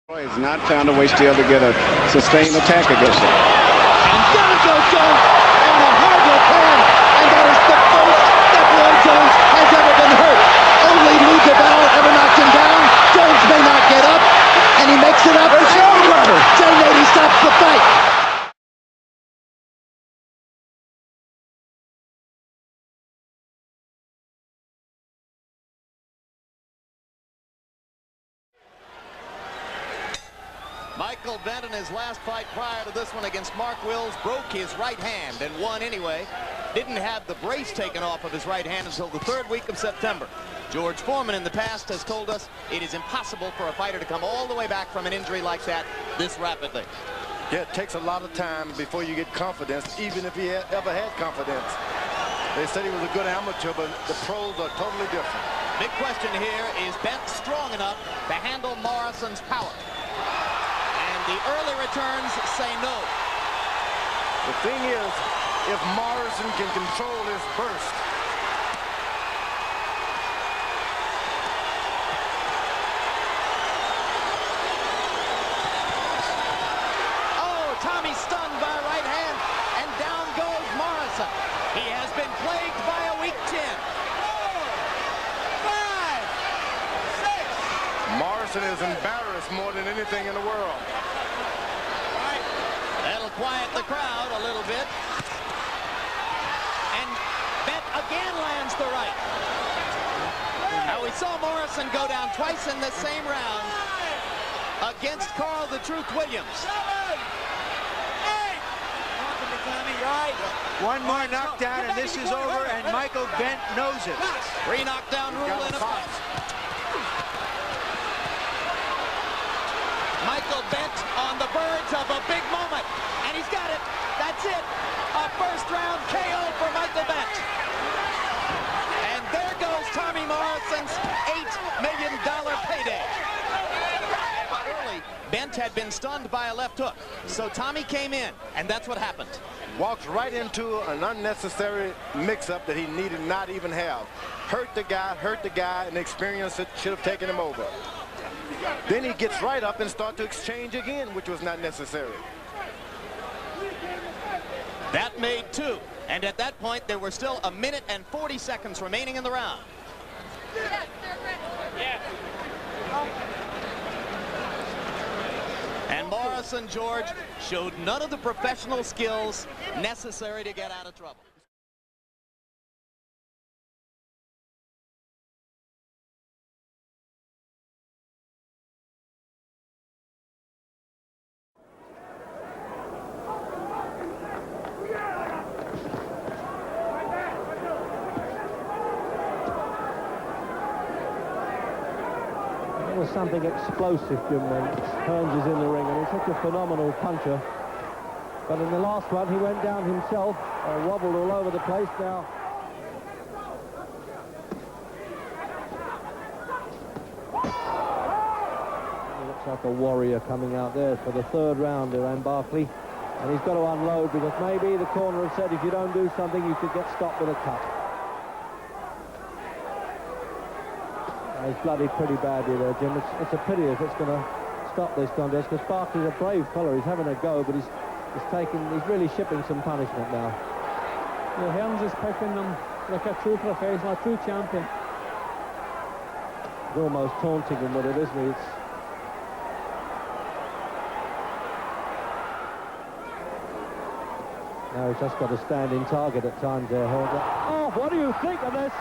He's not found a way still to get a sustained attack against him. And down goes Jones on a hard left hand, and that is the first that Roy Jones has ever been hurt. Only Lou DeBell ever knocked him down. Jones may not get up, and he makes it up. It's over. Jay Nady stops the fight. Michael Bent in his last fight prior to this one against Mark Wills broke his right hand and won anyway. Didn't have the brace taken off of his right hand until the 3rd week of September. George Foreman in the past has told us it is impossible for a fighter to come all the way back from an injury like that this rapidly. Yeah, it takes a lot of time before you get confidence, even if he ever had confidence. They said he was a good amateur, but the pros are totally different. Big question here, is Bent strong enough to handle Morrison's power? The early returns say no. The thing is, if Morrison can control his burst. Oh, Tommy stunned by a right hand, and down goes Morrison. He has been plagued by a weak chin. 4, 5, 6. Morrison is embarrassed more than anything in the world. That'll quiet the crowd a little bit. And Bent again lands the right. Now we saw Morrison go down twice in the same round against Carl the Truth Williams. 7, 8. One more knockdown and this is over, and Michael Bent knows it. 3 knockdown rule in effect. Michael Bent on the verge of a big moment, and he's got it. That's it. A first-round KO for Michael Bent. And there goes Tommy Morrison's $8 million payday. Early, Bent had been stunned by a left hook, so Tommy came in, and that's what happened. Walks right into an unnecessary mix-up that he needed not even have. Hurt the guy, and the experience that should have taken him over. Then he gets right up and starts to exchange again, which was not necessary. That made 2. And at that point, there were still 1 minute and 40 seconds remaining in the round. And Morrison, George, showed none of the professional skills necessary to get out of trouble. It was something explosive, Jim, when Hearns is in the ring, and he's such a phenomenal puncher. But in the last one, he went down himself, wobbled all over the place now. He looks like a warrior coming out there for the 3rd round, Iran Barkley. And he's got to unload, because maybe the corner has said if you don't do something, you could get stopped with a cut. He's bloodied pretty badly there, Jim. It's a pity if it's going to stop this contest, because Barkley's a brave fella. He's having a go, but he's really shipping some punishment now. Yeah, Hearns is picking them like a true professional, a true champion. He's almost taunting him with it, isn't he? Now he's just got a standing target at times there, Hearns. Oh, what do you think of this?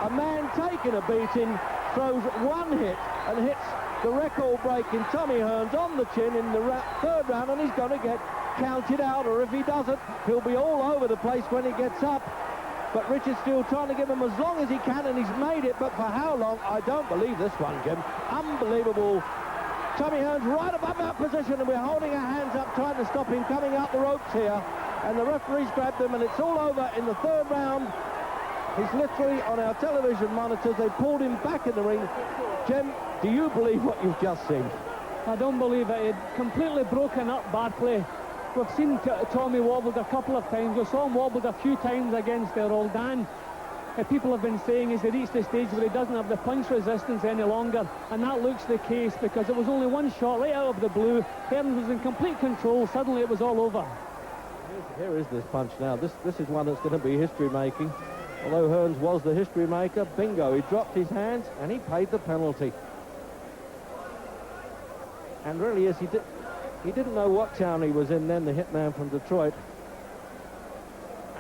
A man taking a beating, throws one hit and hits the record-breaking Tommy Hearns on the chin in the 3rd round, and he's going to get counted out, or if he doesn't, he'll be all over the place when he gets up. But Richard's still trying to give him as long as he can, and he's made it, but for how long? I don't believe this one, Jim. Unbelievable. Tommy Hearns right above that position, and we're holding our hands up trying to stop him coming out the ropes here. And the referee's grabbed him, and it's all over in the 3rd round. He's literally on our television monitors. They pulled him back in the ring. Jim, do you believe what you've just seen? I don't believe it. He'd completely broken up Barkley. We've seen Tommy wobbled a couple of times. We saw him wobbled a few times against Roldan. people have been saying is he reached the stage where he doesn't have the punch resistance any longer, and that looks the case because it was only one shot right out of the blue. Hearns was in complete control. Suddenly it was all over. Here is this punch now. This is one that's going to be history-making. Although Hearns was the history maker, bingo, he dropped his hands and he paid the penalty. And really, as he didn't know what town he was in then, the hitman from Detroit.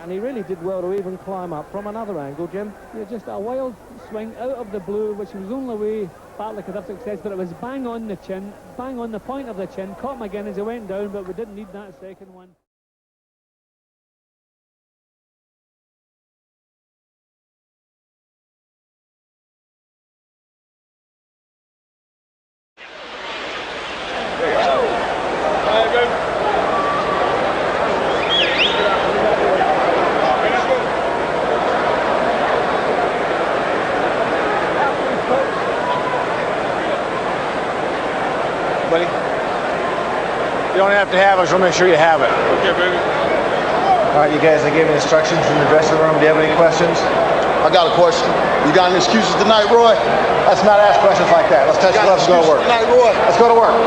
And he really did well to even climb up from another angle, Jim. Yeah, just a wild swing out of the blue, which was the only way Bartlett could have success, but it was bang on the chin, bang on the point of the chin. Caught him again as he went down, but we didn't need that second one. Buddy, you don't have to have it, so make sure you have it. Okay, baby. All right, you guys, I gave you instructions in the dressing room. Do you have any questions? I got a question. You got any excuses tonight, Roy? Let's not ask questions like that. Let's touch gloves and go to work. Tonight, Roy. Let's go to work.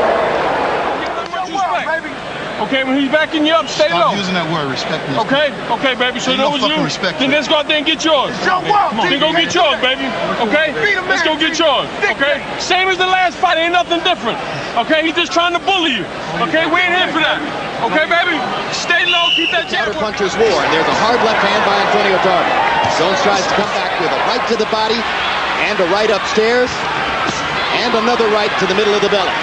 Okay, when he's backing you up, stay low. Stop using that word, respect me. Okay, baby, so that was you. Then let's go out there and get yours. Come on, then go get yours, baby. Okay? Let's go get yours. Okay? Same as the last fight, ain't nothing different. Okay? He's just trying to bully you. Okay? We ain't here for that. Okay, baby? Stay low, keep that jab. Counter-puncher's war, and there's a hard left hand by Antonio Tarver. Jones tries to come back with a right to the body, and a right upstairs, and another right to the middle of the belly.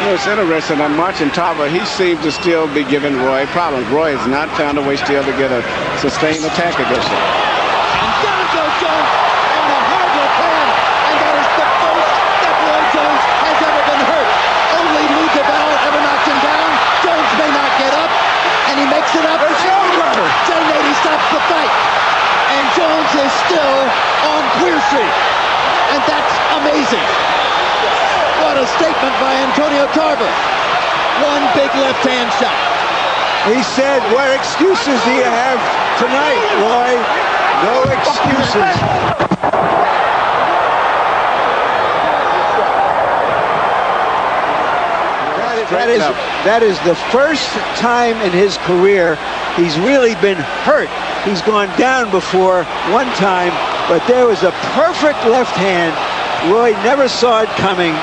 You know, it's interesting. I'm watching Tarver. He seems to still be giving Roy problems. Roy has not found a way still to get a sustained attack against him. And down goes Jones on a hard left hand, and that is the first that Roy Jones has ever been hurt. Only Lou DeVal ever knocked him down. Jones may not get up, and he makes it up. Jay Nady stops the fight, and Jones is still on Queer Street, and that's amazing. What a statement by Antonio Tarver. One big left-hand shot. He said, what excuses do you have tonight, Roy? No excuses. That is the first time in his career he's really been hurt. He's gone down before one time, but there was a perfect left hand. Roy never saw it coming.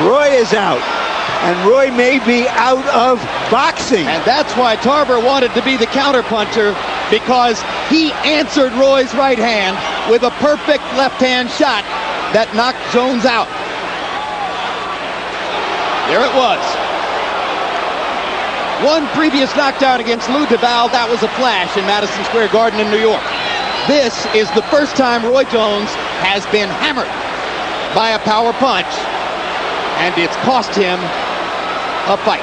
Roy is out, and Roy may be out of boxing. And that's why Tarver wanted to be the counterpuncher, because he answered Roy's right hand with a perfect left-hand shot that knocked Jones out. There it was. One previous knockdown against Lou DeVal, that was a flash in Madison Square Garden in New York. This is the first time Roy Jones has been hammered by a power punch, and it's cost him a fight.